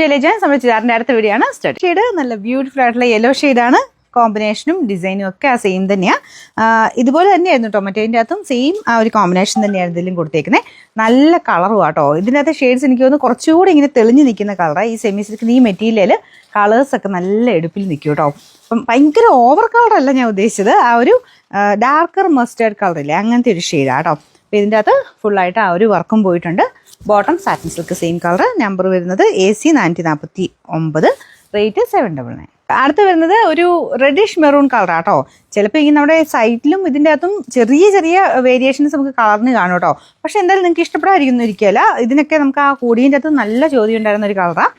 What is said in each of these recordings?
ജയലജാൻ നമ്മുടെ ചുരിദാറിൻ്റെ അടുത്ത വീഡിയോ ആണ്. സ്റ്റാർട്ട് ഷെയ്ഡ് നല്ല ബ്യൂട്ടിഫുൾ ആയിട്ടുള്ള യെല്ലോ ഷെയ്ഡാണ്. കോമ്പിനേഷനും ഡിസൈനും ഒക്കെ ആ സെയിം തന്നെയാണ്. ഇതുപോലെ തന്നെയായിരുന്നു കേട്ടോ, മറ്റേതിൻ്റെ അകത്തും സെയിം ആ ഒരു കോമ്പിനേഷൻ തന്നെയാണ് ഇതിലും കൊടുത്തേക്കുന്നത്. നല്ല കളറും ആട്ടോ. ഇതിൻ്റെ അകത്ത് ഷെയ്ഡ്സ് എനിക്ക് തോന്നുന്നു കുറച്ചുകൂടി ഇങ്ങനെ തെളിഞ്ഞ് നിൽക്കുന്ന കളറാണ്. ഈ സെമി സിൽക്കിന് ഈ മെറ്റീരിയൽ കളേഴ്സൊക്കെ നല്ല എടുപ്പിൽ നിൽക്കും കേട്ടോ. അപ്പം ഭയങ്കര ഓവർ കളറല്ല ഞാൻ ഉദ്ദേശിച്ചത്, ആ ഒരു ഡാർക്കർ മസ്റ്റേർഡ് കളറില്ലേ അങ്ങനത്തെ ഒരു ഷെയ്ഡാണ് കേട്ടോ. അപ്പോൾ ഇതിൻ്റെ അകത്ത് ഫുള്ളായിട്ട് ആ ഒരു വർക്കും പോയിട്ടുണ്ട്. Bottom satin silk same colour. Number വരുന്നത് AC 449, റേറ്റ് 799. അടുത്ത് വരുന്നത് ഒരു റെഡിഷ് മെറൂൺ കളറാട്ടോ. ചിലപ്പോൾ ഈ നമ്മുടെ സൈറ്റിലും ഇതിൻ്റെ അകത്തും ചെറിയ ചെറിയ വേരിയേഷൻസ് നമുക്ക് കളറിന് കാണും കേട്ടോ. പക്ഷെ എന്തായാലും നിങ്ങൾക്ക് ഇഷ്ടപ്പെടാതിരിക്കുന്നു ഇരിക്കുകയല്ല. ഇതിനൊക്കെ നമുക്ക് ആ കൂടിയതിൻ്റെ അകത്ത് നല്ല ചോദ്യം ഉണ്ടായിരുന്ന ഒരു കളറാണ്.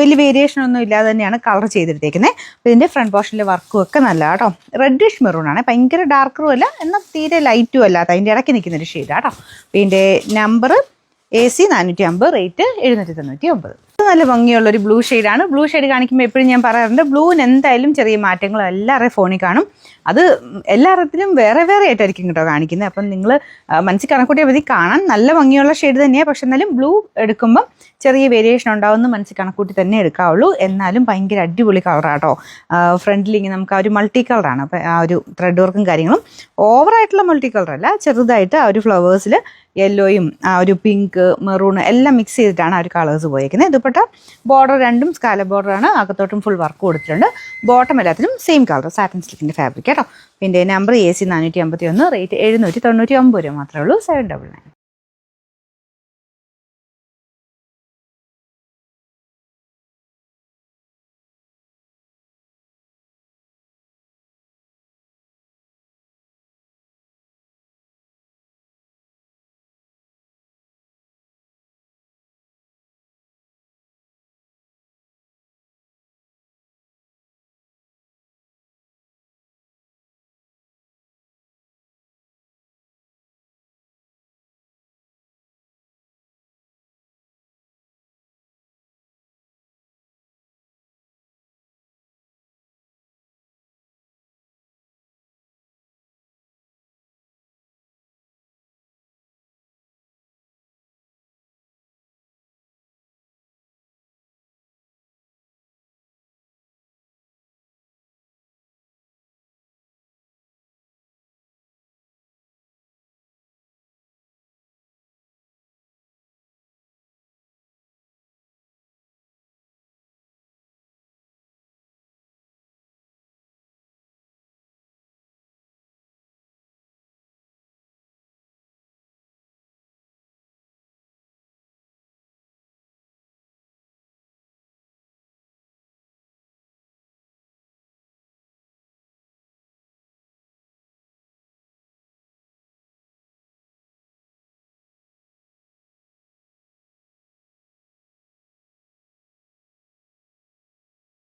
വലിയ വേരിയേഷൻ ഒന്നും ഇല്ലാതെ തന്നെയാണ് കളർ ചെയ്തെടുത്തേക്കുന്നത്. അപ്പോൾ ഇതിൻ്റെ ഫ്രണ്ട് പോർഷനിലെ വർക്കും ഒക്കെ നല്ല കേട്ടോ. റെഡിഷ് മെറൂൺ ആണ്, ഭയങ്കര ഡാർക്കറും അല്ല എന്നാൽ തീരെ ലൈറ്റും അല്ലാത്ത അതിൻ്റെ ഇടയ്ക്ക് നിൽക്കുന്നൊരു ഷെയ്ഡാണ് കേട്ടോ. അപ്പോൾ ഇതിൻ്റെ നമ്പർ AC 450, റേറ്റ് 799. നല്ല ഭംഗിയുള്ളൊരു ബ്ലൂ ഷെയ്ഡാണ്. ബ്ലൂ ഷെയ്ഡ് കാണിക്കുമ്പോൾ എപ്പോഴും ഞാൻ പറയാറുണ്ട്, ബ്ലൂവിന് എന്തായാലും ചെറിയ മാറ്റങ്ങൾ എല്ലാവരുടെയും ഫോണിൽ കാണും. അത് എല്ലായിടത്തിലും വേറെ വേറെ ആയിട്ടായിരിക്കും കേട്ടോ കാണിക്കുന്നത്. അപ്പം നിങ്ങൾ മനസ്സിൽ കണക്കൂട്ടിയാൽ മതി. കാണാൻ നല്ല ഭംഗിയുള്ള ഷെയ്ഡ് തന്നെയാണ്, പക്ഷെ എന്നാലും ബ്ലൂ എടുക്കുമ്പം ചെറിയ വേരിയേഷൻ ഉണ്ടാവുമെന്ന് മനസ്സിൽ കണക്കൂട്ടി തന്നെ എടുക്കാവുള്ളൂ. എന്നാലും ഭയങ്കര അടിപൊളി കളറാട്ടോ. ഫ്രണ്ടിൽ ഇങ്ങനെ നമുക്ക് ആ ഒരു മൾട്ടി കളറാണ്. അപ്പോൾ ആ ഒരു ത്രെഡ് വർക്കും കാര്യങ്ങളും ഓവറായിട്ടുള്ള മൾട്ടി കളറല്ല, ചെറുതായിട്ട് ആ ഒരു ഫ്ലവേഴ്സിൽ യെല്ലോയും ആ ഒരു പിങ്ക് മെറൂൺ എല്ലാം മിക്സ് ചെയ്തിട്ടാണ് ആ ഒരു കളേഴ്സ് പോയേക്കുന്നത്. ഇതുപ്പെട്ട ബോർഡർ രണ്ടും സ്കാലപ്പ് ബോർഡറാണ്. അകത്തോട്ടും ഫുൾ വർക്ക് കൊടുത്തിട്ടുണ്ട്. ബോട്ടം എല്ലാത്തിനും സെയിം കളർ സാറ്റിൻ സിൽക്കിൻ്റെ ഫാബ്രിക് കേട്ടോ. പിന്നെ നമ്പർ AC 451, റേറ്റ് 799 രൂപ മാത്രമേ ഉള്ളൂ. 799.